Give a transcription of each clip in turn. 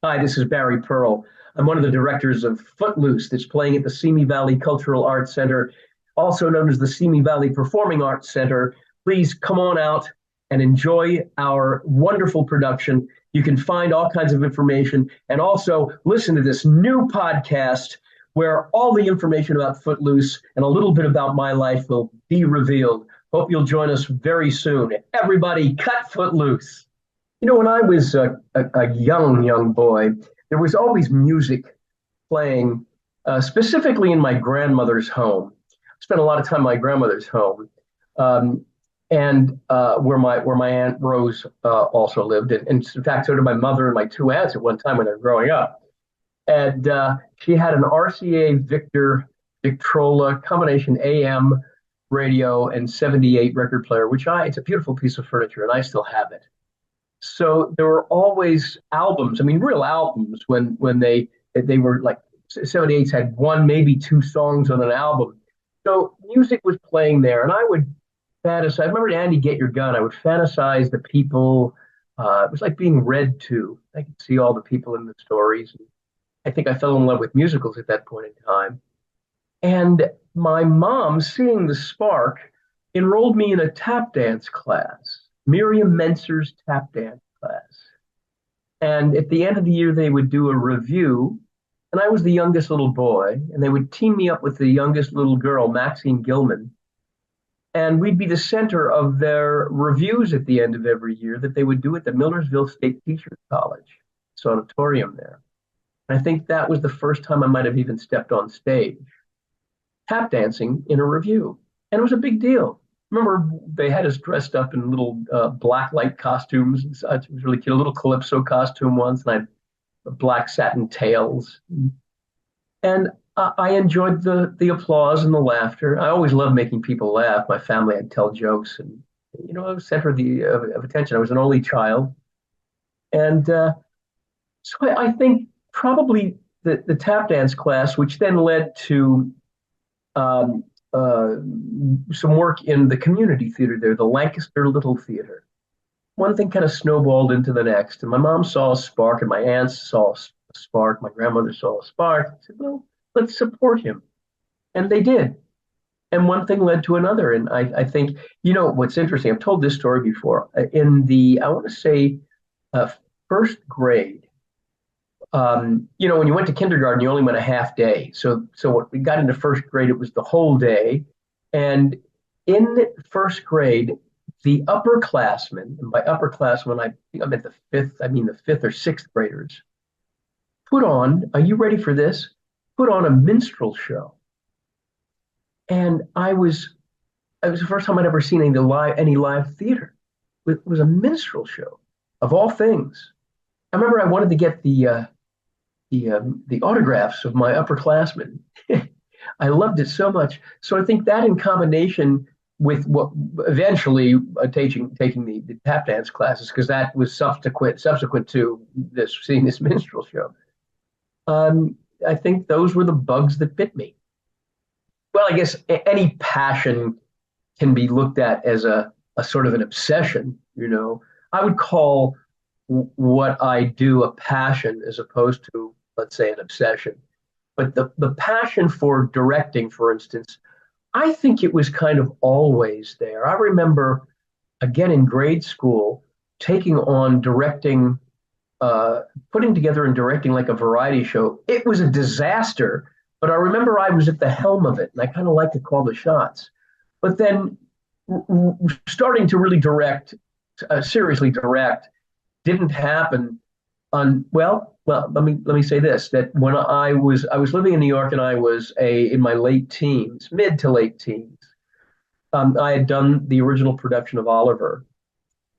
Hi, this is Barry Pearl. I'm one of the directors of Footloose that's playing at the Simi Valley Cultural Arts Center, also known as the Simi Valley Performing Arts Center. Please come on out and enjoy our wonderful production. You can find all kinds of information and also listen to this new podcast where all the information about Footloose and a little bit about my life will be revealed. Hope you'll join us very soon. Everybody, cut Footloose. When I was a young boy, there was always music playing, specifically in my grandmother's home. I spent a lot of time in my grandmother's home, um, and where my aunt Rose also lived. And in fact, so did my mother and my two aunts at one time when they were growing up. And she had an RCA Victor Victrola combination AM radio and 78 record player, it's a beautiful piece of furniture, and I still have it. So there were always albums. I mean, real albums when they were like 78s had one, maybe two songs on an album. So music was playing there, and I would fantasize. I remember Andy Get Your Gun. I would fantasize the people. It was like being read to. I could see all the people in the stories. I think I fell in love with musicals at that point in time. And my mom, seeing the spark, enrolled me in a tap dance class, Miriam Mentzer's tap dance class. And at the end of the year, they would do a review. And I was the youngest little boy, and they would team me up with the youngest little girl, Maxine Gilman. And we'd be the center of their reviews at the end of every year that they would do at the Millersville State Teachers College, auditorium there. And I think that was the first time I might have even stepped on stage tap dancing in a review. And it was a big deal. Remember, they had us dressed up in little black light costumes and such. It was really cute. A little calypso costume once, and I had black satin tails. And I enjoyed the applause and the laughter. I always loved making people laugh. My family, I'd tell jokes, and I was center of attention. I was an only child, and so I think probably the tap dance class, which then led to um, uh, some work in the community theater there, the Lancaster Little Theater. One thing kind of snowballed into the next, and my mom saw a spark, and my aunts saw a spark, my grandmother saw a spark. I said, "Well, let's support him," and they did. And one thing led to another, and I think what's interesting. I've told this story before. In the I want to say uh, first grade, when you went to kindergarten, you only went a half day. So when we got into first grade, it was the whole day. And in first grade, the upperclassmen, and by upperclassmen, I think I meant the fifth or sixth graders, put on, are you ready for this? Put on a minstrel show. And it was the first time I'd ever seen any live theater. It was a minstrel show of all things. I remember I wanted to get the autographs of my upperclassmen. I loved it so much. So I think that in combination with what eventually taking the tap dance classes, because that was subsequent to this seeing this minstrel show. I think those were the bugs that bit me. Well, I guess any passion can be looked at as a sort of an obsession. I would call what I do a passion as opposed to, let's say, an obsession. But the passion for directing, for instance, I think it was kind of always there. I remember, again, in grade school, taking on directing, putting together and directing like a variety show. It was a disaster, but I remember I was at the helm of it, and I kind of like to call the shots. But then starting to really seriously direct, didn't happen let me say this, that when I was living in New York, and I was in my late teens, mid to late teens. I had done the original production of Oliver,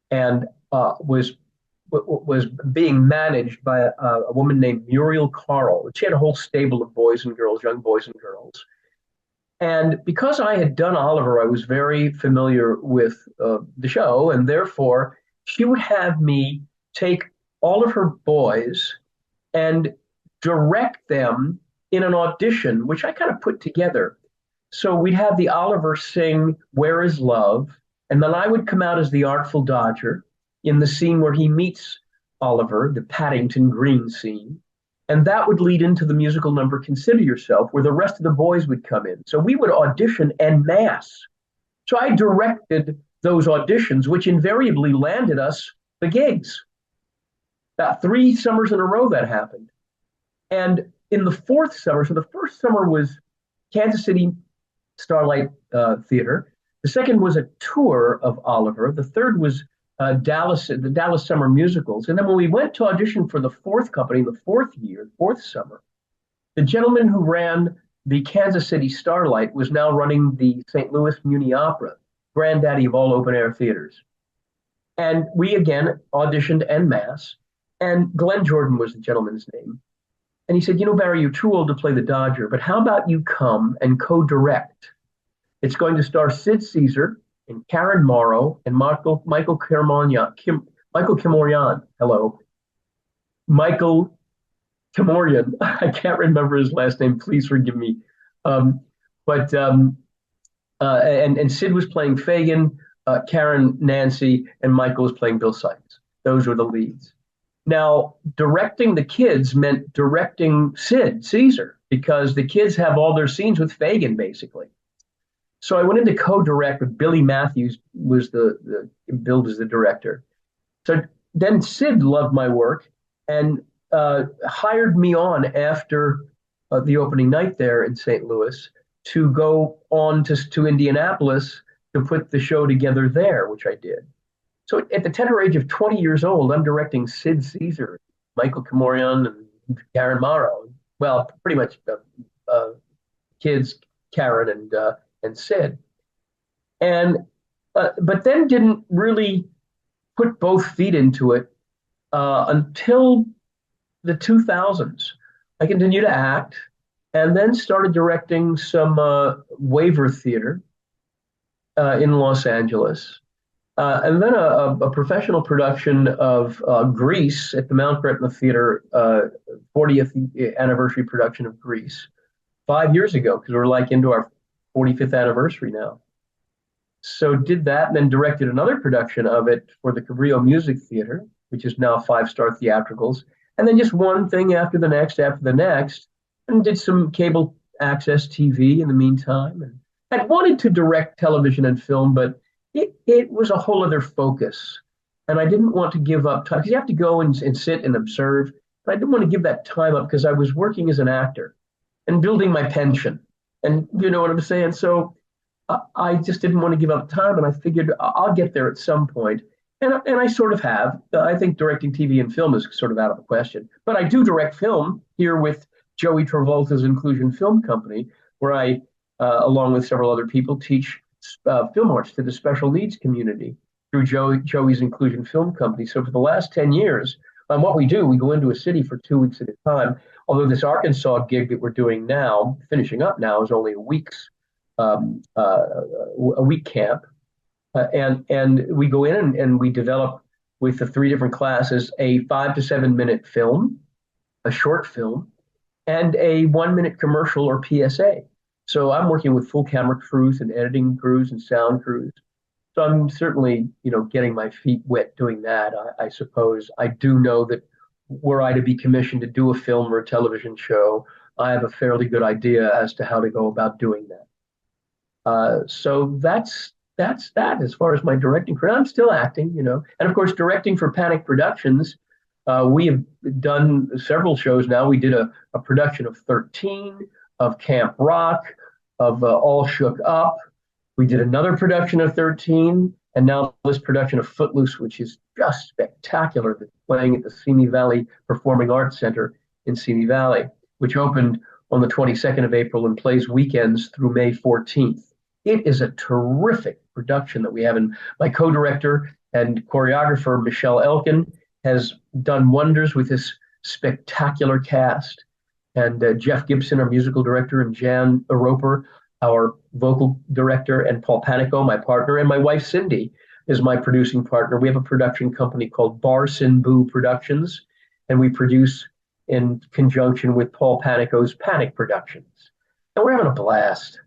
and was being managed by a woman named Muriel Carl. She had a whole stable of boys and girls, young boys and girls. And because I had done Oliver, I was very familiar with the show, and therefore she would have me take all of her boys and direct them in an audition, which I kind of put together. So we'd have the Oliver sing "Where Is Love," and then I would come out as the Artful Dodger in the scene where he meets Oliver, the Paddington Green scene. And that would lead into the musical number Consider Yourself, where the rest of the boys would come in. So we would audition en masse. So I directed those auditions, which invariably landed us the gigs. About 3 summers in a row that happened. And in the fourth summer, so the first summer was Kansas City Starlight Theater. The second was a tour of Oliver. The third was the Dallas Summer Musicals. And then when we went to audition for the fourth company, the fourth year, fourth summer, the gentleman who ran the Kansas City Starlight was now running the St. Louis Muni Opera, granddaddy of all open air theaters. And we again auditioned en masse. And Glenn Jordan was the gentleman's name. And he said, you know, Barry, you're too old to play the Dodger, but how about you come and co-direct? It's going to star Sid Caesar and Karen Morrow and Michael Kimorian. Hello. Michael Kimorian. I can't remember his last name. Please forgive me. And Sid was playing Fagin, Karen Nancy, and Michael was playing Bill Sykes. Those were the leads. Now, directing the kids meant directing Sid Caesar because the kids have all their scenes with Fagin, basically. So I went into co-direct with Billy Matthews, was the billed as the director. So then Sid loved my work and hired me on after the opening night there in St. Louis to go on to Indianapolis to put the show together there, which I did. So at the tender age of 20 years old, I'm directing Sid Caesar, Michael Kimorian, and Karen Morrow. Well, pretty much kids, Karen and Sid. And but then didn't really put both feet into it until the 2000s. I continued to act and then started directing some waiver theater in Los Angeles. And then a professional production of Grease at the Mount Gretna Theater, 40th anniversary production of Grease, 5 years ago, because we're like into our 45th anniversary now. So did that and then directed another production of it for the Cabrillo Music Theater, which is now 5-star theatricals. And then just one thing after the next, and did some cable access TV in the meantime. And I wanted to direct television and film, but it was a whole other focus. And I didn't want to give up time because you have to go and sit and observe. But I didn't want to give that time up because I was working as an actor and building my pension. And you know what I'm saying? So I just didn't want to give up time. And I figured I'll get there at some point. And I sort of have. I think directing TV and film is sort of out of the question. But I do direct film here with Joey Travolta's Inclusion Film Company, where I, along with several other people, teach film arts to the special needs community through Joey's Inclusion Film Company. So for the last 10 years, what we do, we go into a city for 2 weeks at a time. Although this Arkansas gig that we're doing now, finishing up now, is only a week camp. And we go in and we develop with the 3 different classes a 5 to 7 minute film, a short film, and a 1 minute commercial or PSA. So I'm working with full camera crews and editing crews and sound crews. So I'm certainly, getting my feet wet doing that. I suppose I do know that were I to be commissioned to do a film or a television show, I have a fairly good idea as to how to go about doing that. So that's that as far as my directing career. I'm still acting, and of course directing for Panic Productions. We have done several shows now. We did a production of 13, of Camp Rock, of All Shook Up. We did another production of 13, and now this production of Footloose, which is just spectacular, that's playing at the Simi Valley Performing Arts Center in Simi Valley, which opened on the 22nd of April and plays weekends through May 14th. It is a terrific production that we have, and my co-director and choreographer, Michelle Elkin, has done wonders with this spectacular cast. And Jeff Gibson, our musical director, and Jan Roper, our vocal director, and Paul Panico, my partner, and my wife, Cindy, is my producing partner. We have a production company called BarCinBoo Productions, and we produce in conjunction with Paul Panico's Panic Productions. And we're having a blast.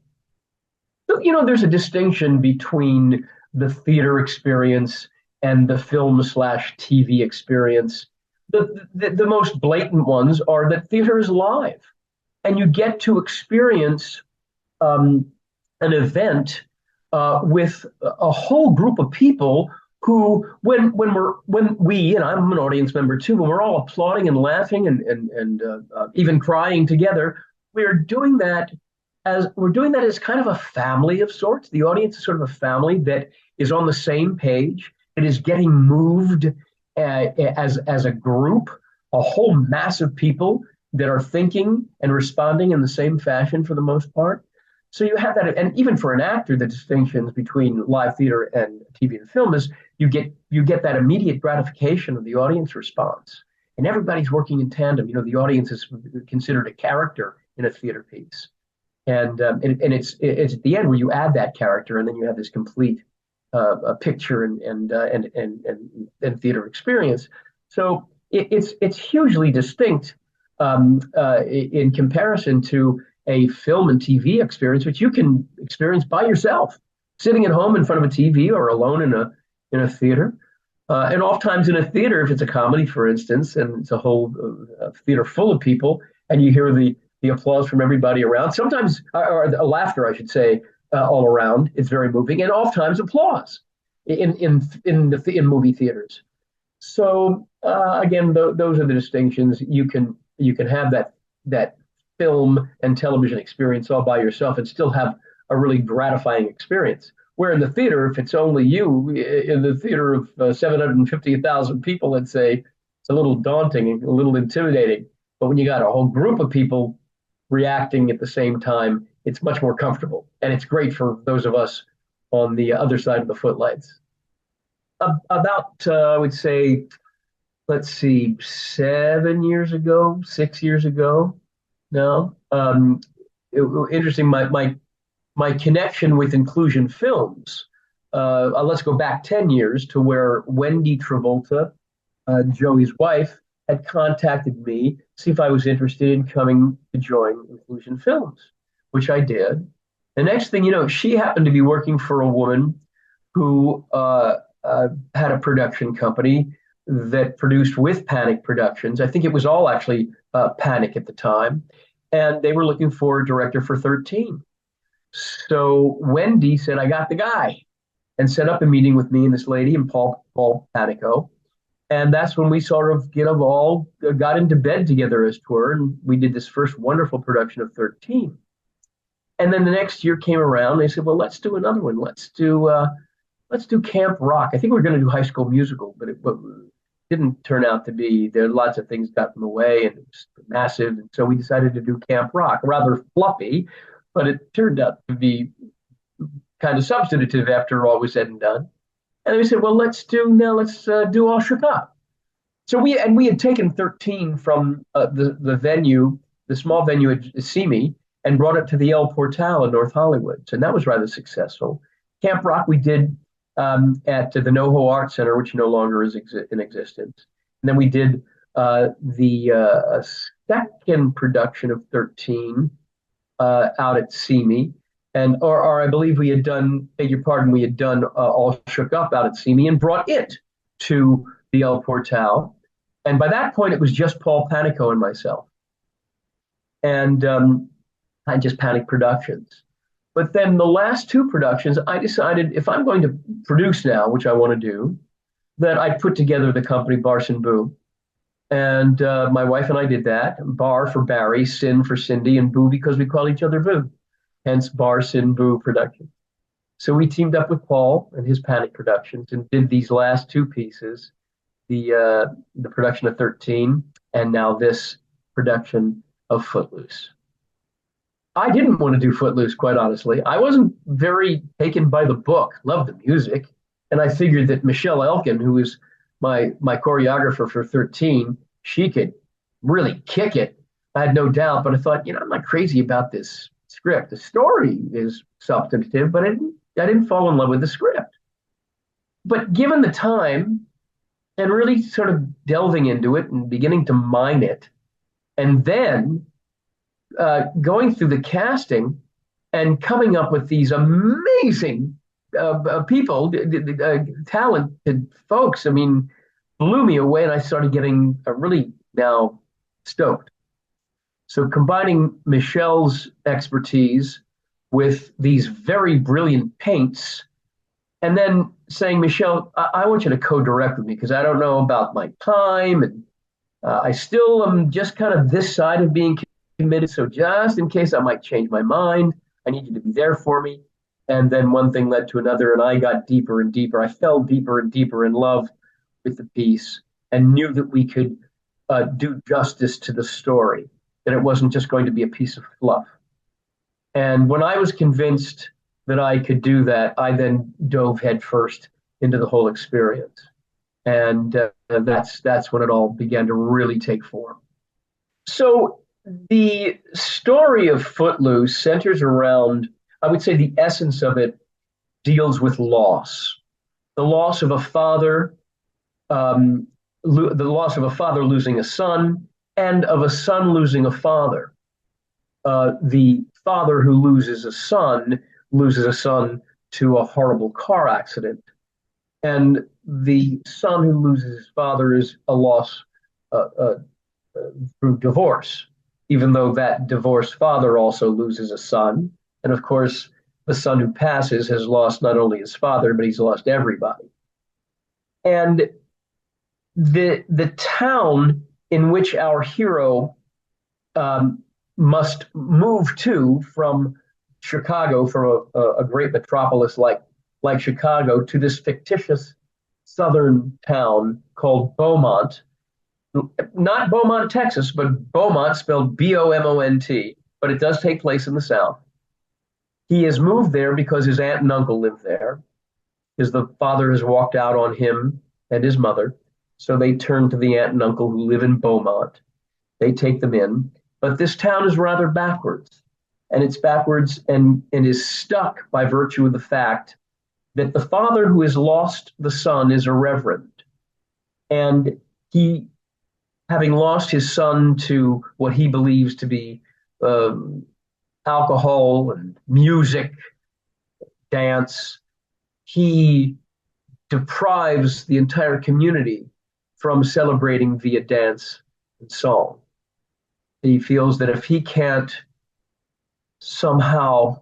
So, there's a distinction between the theater experience and the film/TV experience. The most blatant ones are that theater is live, and you get to experience um, an event with a whole group of people who, when we, and I'm an audience member too, when we're all applauding and laughing and even crying together, we're doing that as kind of a family of sorts. The audience is sort of a family that is on the same page. It is getting moved as a group, a whole mass of people that are thinking and responding in the same fashion for the most part. So you have that, and even for an actor, the distinctions between live theater and TV and film is you get that immediate gratification of the audience response, and everybody's working in tandem. You know, the audience is considered a character in a theater piece, and it's at the end where you add that character, and then you have this complete a picture and theater experience. So it's hugely distinct in comparison to a film and TV experience, which you can experience by yourself, sitting at home in front of a TV or alone in a theater. And oftentimes in a theater, if it's a comedy, for instance, and it's a whole theater full of people, and you hear the applause from everybody around, sometimes, or the laughter, I should say, all around, it's very moving, and oftentimes applause in movie theaters. So again, those are the distinctions. You can have that film and television experience all by yourself and still have a really gratifying experience. Where in the theater, if it's only you in the theater of 750,000 people, let's say, it's a little daunting and a little intimidating. But when you got a whole group of people reacting at the same time, it's much more comfortable. And it's great for those of us on the other side of the footlights. About, I would say, let's see, 7 years ago, 6 years ago, no. Interesting. My connection with Inclusion Films. Let's go back 10 years to where Wendy Travolta, Joey's wife, had contacted me to see if I was interested in coming to join Inclusion Films, which I did. The next thing you know, she happened to be working for a woman who had a production company that produced with Panic Productions. I think it was all actually Panic at the time. And they were looking for a director for 13. So Wendy said, I got the guy, and set up a meeting with me and this lady and Paul Panico. And that's when we sort of all got into bed together, as it were, and we did this first wonderful production of 13. And then the next year came around. They said, well, let's do another one. Let's do Camp Rock. I think we were going to do High School Musical, but it didn't turn out to be. There lots of things got in the way, and it was massive. And so we decided to do Camp Rock, rather fluffy, but it turned out to be kind of substantive after all was said and done. And we said, well, let's do All Shook Up. So we had taken 13 from the venue, the small venue at Simi, and brought it to the El Portal in North Hollywood. So that was rather successful. Camp Rock we did at the NoHo Art Center, which no longer is in existence. And then we did the second production of 13 out at Simi. Or I believe we had done, beg your pardon, we had done All Shook Up out at Simi and brought it to the El Portal. And by that point, it was just Paul Panico and myself. And I just Panic Productions. But then the last two productions, I decided if I'm going to produce now, which I want to do, that I'd put together the company BarCinBoo. And my wife and I did that. Bar for Barry, Sin for Cindy, and Boo because we call each other Boo. Hence BarCinBoo Productions. So we teamed up with Paul and his Panic Productions and did these last two pieces, the production of 13 and now this production of Footloose. I didn't want to do Footloose, quite honestly. I wasn't very taken by the book, loved the music, and I figured that Michelle Elkin, who was my choreographer for 13, she could really kick it. I had no doubt, but I thought, I'm not crazy about this script. The story is substantive, but I didn't fall in love with the script. But given the time and really sort of delving into it and beginning to mine it, and then going through the casting and coming up with these amazing people, talented folks. I mean, blew me away, and I started getting really now stoked. So combining Michelle's expertise with these very brilliant paints, and then saying, Michelle, I want you to co-direct with me because I don't know about my time, and I still am just kind of this side of being committed. So just in case I might change my mind, I need you to be there for me. And then one thing led to another, and I got deeper and deeper. I fell deeper and deeper in love with the piece and knew that we could do justice to the story, that it wasn't just going to be a piece of fluff. And when I was convinced that I could do that, I then dove headfirst into the whole experience. And that's when it all began to really take form. So the story of Footloose centers around, I would say the essence of it deals with loss, the loss of a father, the loss of a father losing a son, and of a son losing a father. The father who loses a son to a horrible car accident. And the son who loses his father is a loss uh, uh, through divorce, even though that divorced father also loses a son. And of course, the son who passes has lost not only his father, but he's lost everybody. And the town in which our hero um, must move to from Chicago, from a great metropolis like Chicago, to this fictitious southern town called Beaumont. Not Beaumont, Texas, but Beaumont spelled Bomont, but it does take place in the South. He has moved there because his aunt and uncle live there. The father has walked out on him and his mother. So they turn to the aunt and uncle who live in Beaumont. They take them in. But this town is rather backwards. And it's backwards and is stuck by virtue of the fact that the father who has lost the son is a reverend. And he, having lost his son to what he believes to be alcohol and music, dance, he deprives the entire community from celebrating via dance and song. He feels that if he can't somehow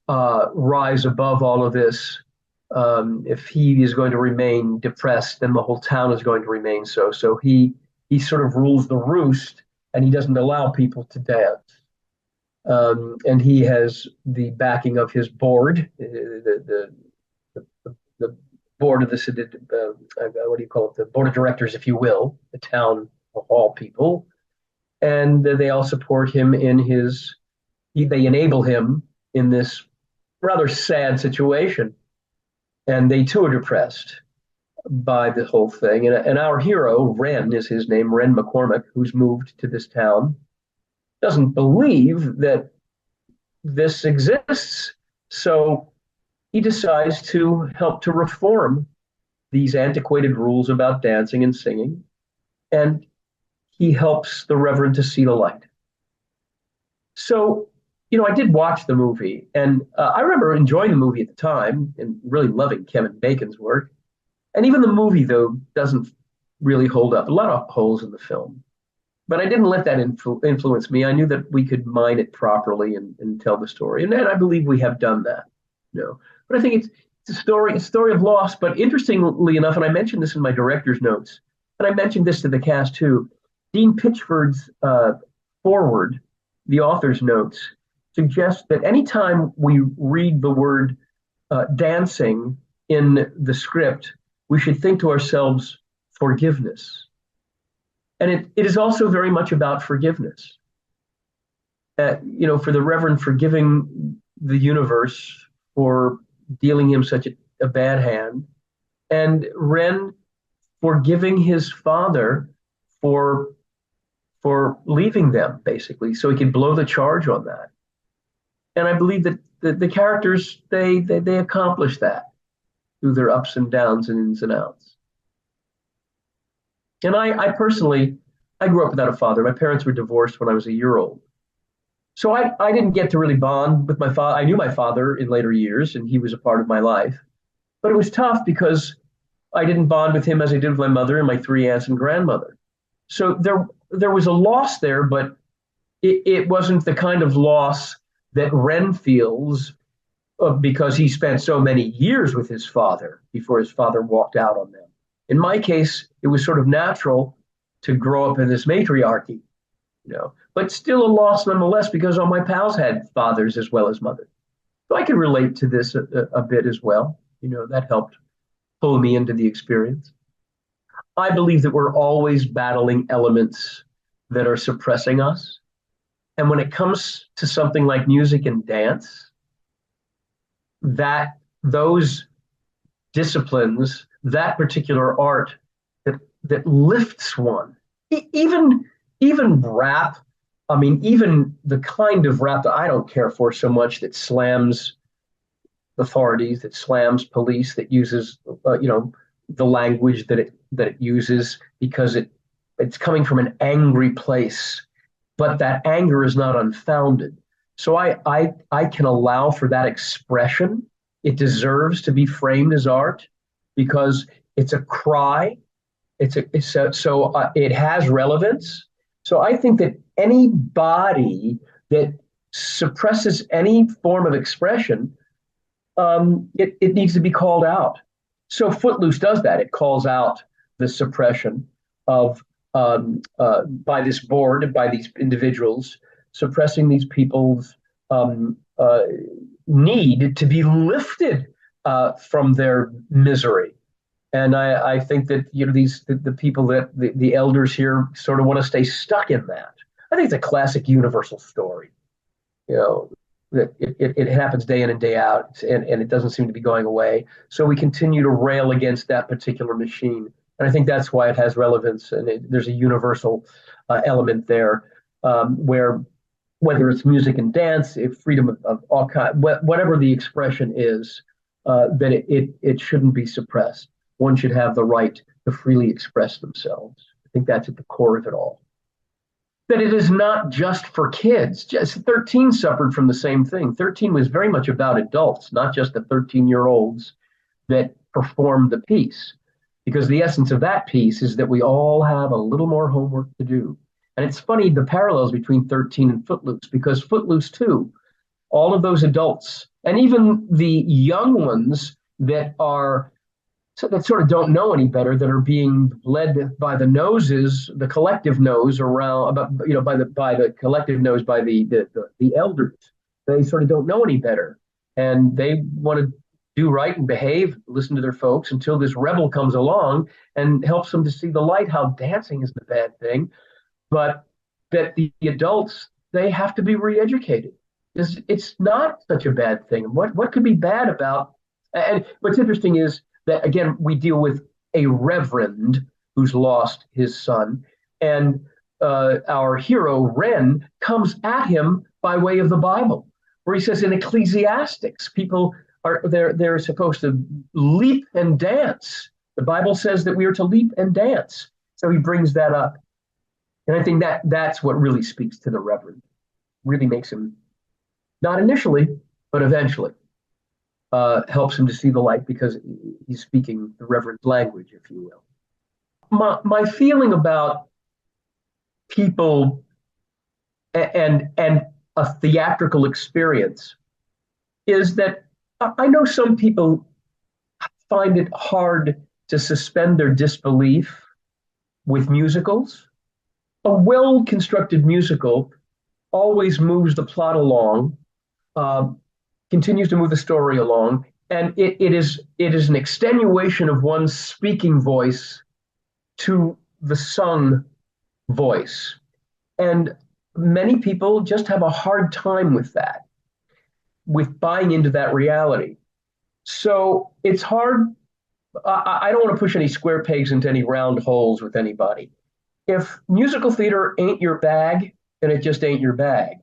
rise above all of this, if he is going to remain depressed, then the whole town is going to remain so. So he sort of rules the roost, and he doesn't allow people to dance. And he has the backing of his board, the board of the what do you call it? The board of directors, if you will, the town hall people, and they all support him in his. They enable him in this rather sad situation, and they too are depressed by the whole thing. And our hero, Ren, is his name, Ren McCormack, who's moved to this town, doesn't believe that this exists. So he decides to help to reform these antiquated rules about dancing and singing. And he helps the Reverend to see the light. So, I did watch the movie, and I remember enjoying the movie at the time and really loving Kevin Bacon's work. And even the movie, though, doesn't really hold up. A lot of holes in the film. But I didn't let that influence me. I knew that we could mine it properly and tell the story. And I believe we have done that. But I think it's a story of loss. But interestingly enough, and I mentioned this in my director's notes, and I mentioned this to the cast too, Dean Pitchford's foreword, the author's notes, suggests that anytime we read the word dancing in the script, we should think to ourselves, forgiveness. And it is also very much about forgiveness. For the Reverend forgiving the universe for dealing him such a bad hand, and Ren forgiving his father for leaving them, basically, so he could blow the charge on that. And I believe that the characters, they accomplish that through their ups and downs and ins and outs. And I personally, I grew up without a father. My parents were divorced when I was a year old. So I didn't get to really bond with my father. I knew my father in later years, and he was a part of my life. But it was tough because I didn't bond with him as I did with my mother and my three aunts and grandmother. So there was a loss there, but it wasn't the kind of loss that Ren feels because he spent so many years with his father before his father walked out on them. In my case, it was sort of natural to grow up in this matriarchy, but still a loss nonetheless because all my pals had fathers as well as mothers. So I can relate to this a bit as well. That helped pull me into the experience. I believe that we're always battling elements that are suppressing us. And when it comes to something like music and dance, that those disciplines, that particular art that lifts one, even rap. I mean, even the kind of rap that I don't care for so much that slams authorities, that slams police, that uses the language that it uses because it's coming from an angry place, but that anger is not unfounded. So I can allow for that expression. It deserves to be framed as art because it's a cry. It has relevance. So I think that anybody that suppresses any form of expression, it needs to be called out. So Footloose does that. It calls out the suppression of by this board, by these individuals, suppressing these people's need to be lifted from their misery. And I think that the people that the elders here sort of want to stay stuck in that. I think it's a classic universal story. You know, that it happens day in and day out, and it doesn't seem to be going away. So we continue to rail against that particular machine. And I think that's why it has relevance, and there's a universal element there where whether it's music and dance, freedom of all kind, whatever the expression is, that it shouldn't be suppressed. One should have the right to freely express themselves. I think that's at the core of it all. That it is not just for kids. Just 13 suffered from the same thing. 13 was very much about adults, not just the 13-year-olds that performed the piece. Because the essence of that piece is that we all have a little more homework to do. And it's funny, the parallels between 13 and Footloose, because Footloose too, all of those adults, and even the young ones that sort of don't know any better, that are being led by the noses, the collective nose around, by the collective nose, by the elders. They sort of don't know any better, and they want to do right and behave, listen to their folks until this rebel comes along and helps them to see the light, how dancing is the bad thing, but that the adults, they have to be re-educated. It's not such a bad thing. What could be bad about? And what's interesting is that, again, we deal with a reverend who's lost his son, and our hero Ren comes at him by way of the Bible, where he says in Ecclesiastics, people they're supposed to leap and dance. The Bible says that we are to leap and dance. So he brings that up. And I think that's what really speaks to the Reverend. Really makes him, not initially, but eventually, helps him to see the light because he's speaking the Reverend's language, if you will. My feeling about people and a theatrical experience is that I know some people find it hard to suspend their disbelief with musicals. A well-constructed musical always moves the plot along, continues to move the story along, and it is an extenuation of one's speaking voice to the sung voice. And many people just have a hard time with that, with buying into that reality. So it's hard. I don't want to push any square pegs into any round holes with anybody. If musical theater ain't your bag, then it just ain't your bag.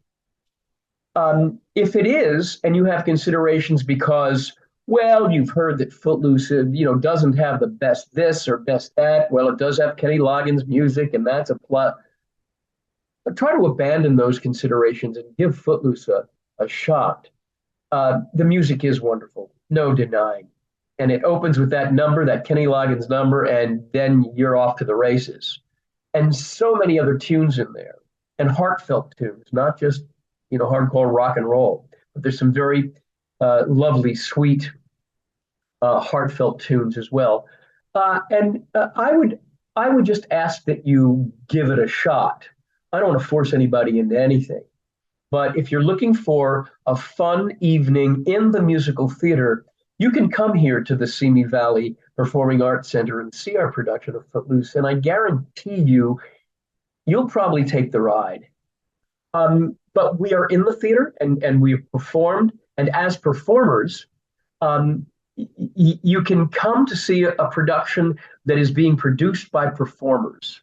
If it is, and you have considerations because, well, you've heard that Footloose, doesn't have the best this or best that. Well, it does have Kenny Loggins music, and that's a plot. But try to abandon those considerations and give Footloose a shot. The music is wonderful, no denying. and it opens with that number, that Kenny Loggins number, and then you're off to the races. And so many other tunes in there, and heartfelt tunes, not just hardcore rock and roll, but there's some very lovely, sweet, heartfelt tunes as well. And I would just ask that you give it a shot. I don't want to force anybody into anything, but if you're looking for a fun evening in the musical theater, you can come here to the Simi Valley Performing Arts Center and see our production of Footloose, and I guarantee you'll probably take the ride. But we are in the theater and we've performed, and as performers, um, you can come to see a production that is being produced by performers.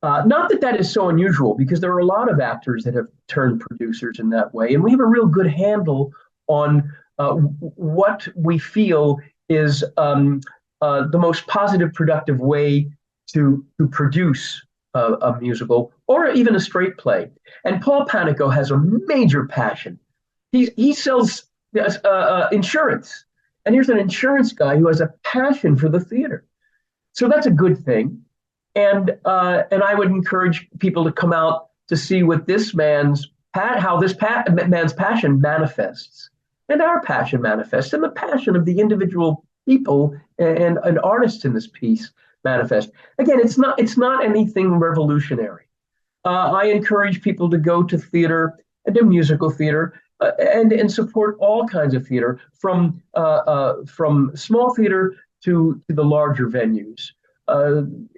Not that that is so unusual, because there are a lot of actors that have turned producers in that way, and we have a real good handle on what we feel is the most positive, productive way to produce a musical or even a straight play. And Paul Panico has a major passion. He sells insurance, and here's an insurance guy who has a passion for the theater. So that's a good thing. And I would encourage people to come out to see what this man's how this man's passion manifests, and our passion manifests, and the passion of the individual people and artists in this piece manifest. Again, it's not anything revolutionary. I encourage people to go to theater and do musical theater, and support all kinds of theater, from small theater to the larger venues.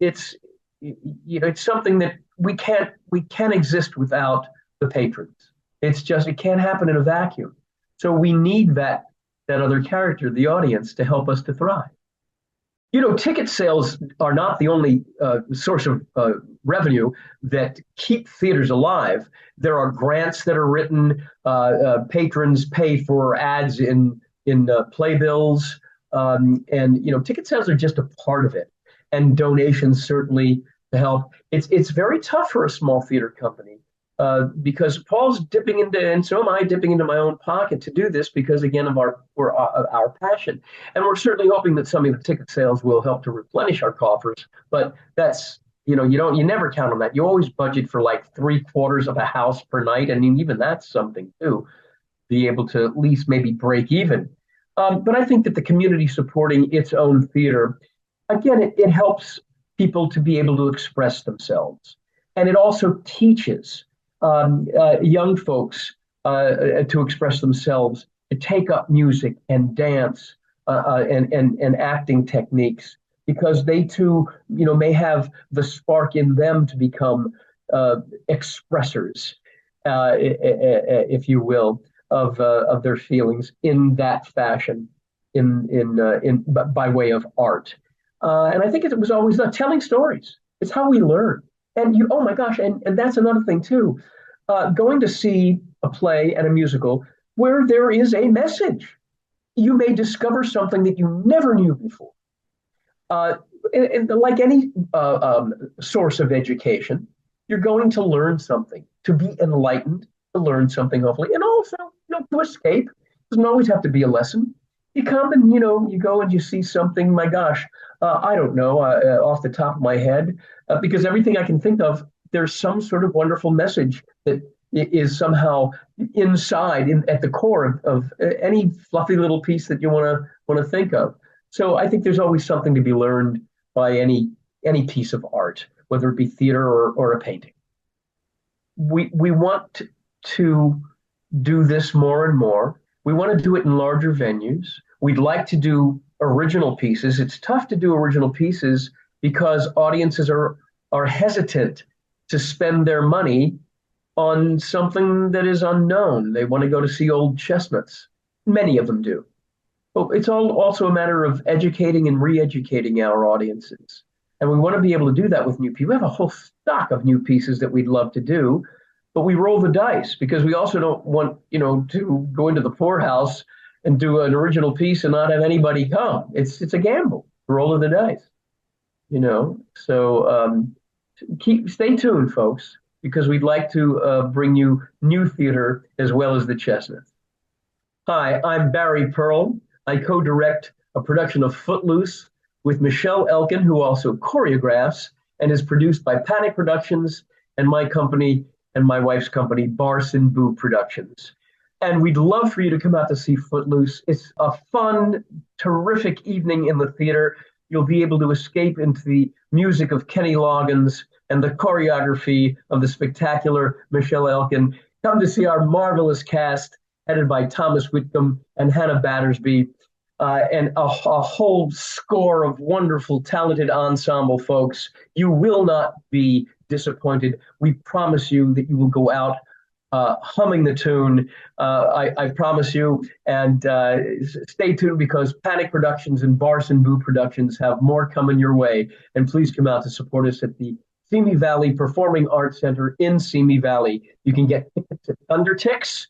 It's it's something that we can't exist without the patrons. It can't happen in a vacuum. So we need that other character, the audience, to help us to thrive. Ticket sales are not the only source of revenue that keep theaters alive. There are grants that are written. Patrons pay for ads in playbills, and ticket sales are just a part of it, and donations certainly to help. It's very tough for a small theater company, because Paul's dipping into, and so am I, dipping into my own pocket to do this, because again of our passion, and we're certainly hoping that some of the ticket sales will help to replenish our coffers. But that's you never count on that. You always budget for like 3/4 of a house per night, and even that's something too, be able to at least maybe break even. But I think that the community supporting its own theater, again, it helps people to be able to express themselves. And it also teaches young folks to express themselves, to take up music and dance, and acting techniques, because they too, may have the spark in them to become expressors, if you will, of their feelings in that fashion, in by way of art. And I think it was always telling stories. It's how we learn. And oh my gosh, and that's another thing too. Going to see a play and a musical where there is a message. You may discover something that you never knew before. And like any source of education, you're going to learn something, to be enlightened, to learn something, hopefully, and also, to escape. It doesn't always have to be a lesson. You come and, you go and you see something, my gosh, I don't know, off the top of my head, because everything I can think of, there's some sort of wonderful message that is somehow inside, at the core of any fluffy little piece that you want to think of. So I think there's always something to be learned by any piece of art, whether it be theater or a painting. We want to do this more and more. We want to do it in larger venues. We'd like to do original pieces. It's tough to do original pieces because audiences are hesitant to spend their money on something that is unknown. They want to go to see old chestnuts. Many of them do. But it's also a matter of educating and re-educating our audiences. And we want to be able to do that with new people. We have a whole stock of new pieces that we'd love to do, but we roll the dice because we also don't want, to go into the poorhouse and do an original piece and not have anybody come. It's a gamble, roll of the dice, So stay tuned, folks, because we'd like to bring you new theater as well as the chestnuts. Hi, I'm Barry Pearl. I co-direct a production of Footloose with Michelle Elkin, who also choreographs and is produced by Panic Productions and my company and my wife's company, BarCinBoo Productions. And we'd love for you to come out to see Footloose. It's a fun, terrific evening in the theater. You'll be able to escape into the music of Kenny Loggins and the choreography of the spectacular Michelle Elkin. Come to see our marvelous cast headed by Thomas Whitcomb and Hannah Battersby, and a whole score of wonderful, talented ensemble folks. You will not be disappointed. We promise you that you will go out humming the tune. I promise you. And stay tuned, because Panic Productions and BarCinBoo Productions have more coming your way. And please come out to support us at the Simi Valley Performing Arts Center in Simi Valley. You can get tickets at Thundertix.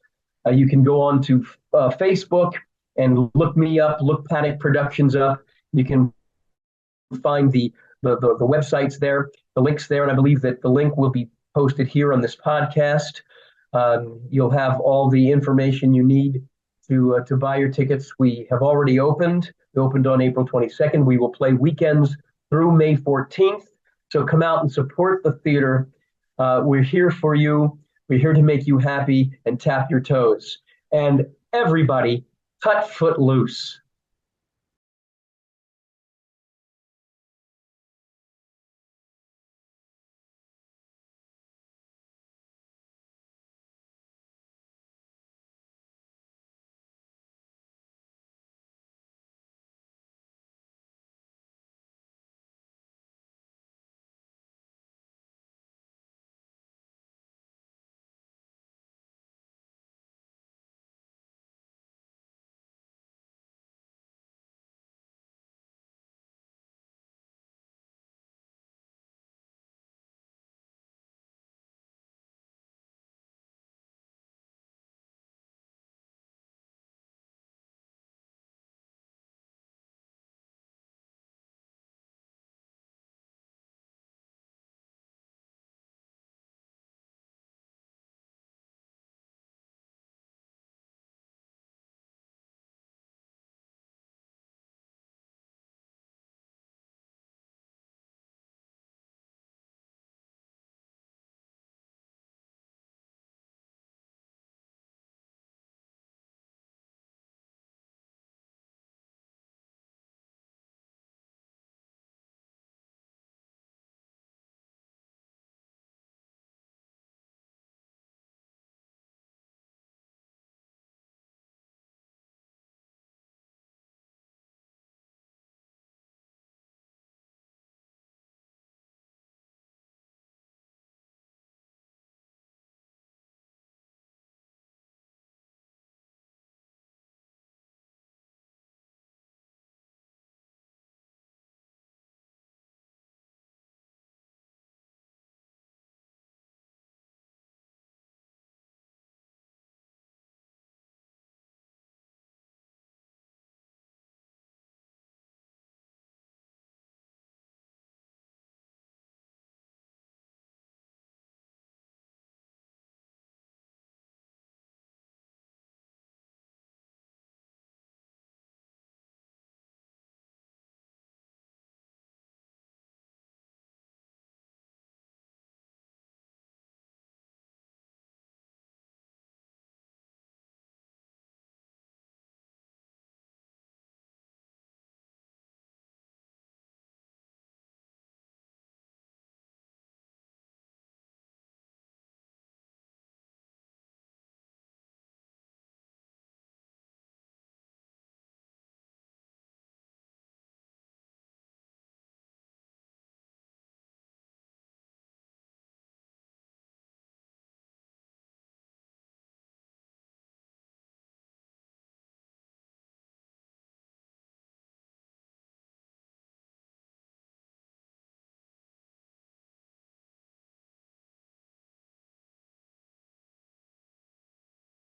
You can go on to Facebook and look me up, look Panic Productions up. You can find the websites there, the links there, and I believe that the link will be posted here on this podcast. You'll have all the information you need to buy your tickets. We have already opened. We opened on April 22nd. We will play weekends through May 14th. So come out and support the theater. We're here for you. We're here to make you happy and tap your toes. And everybody, cut foot loose.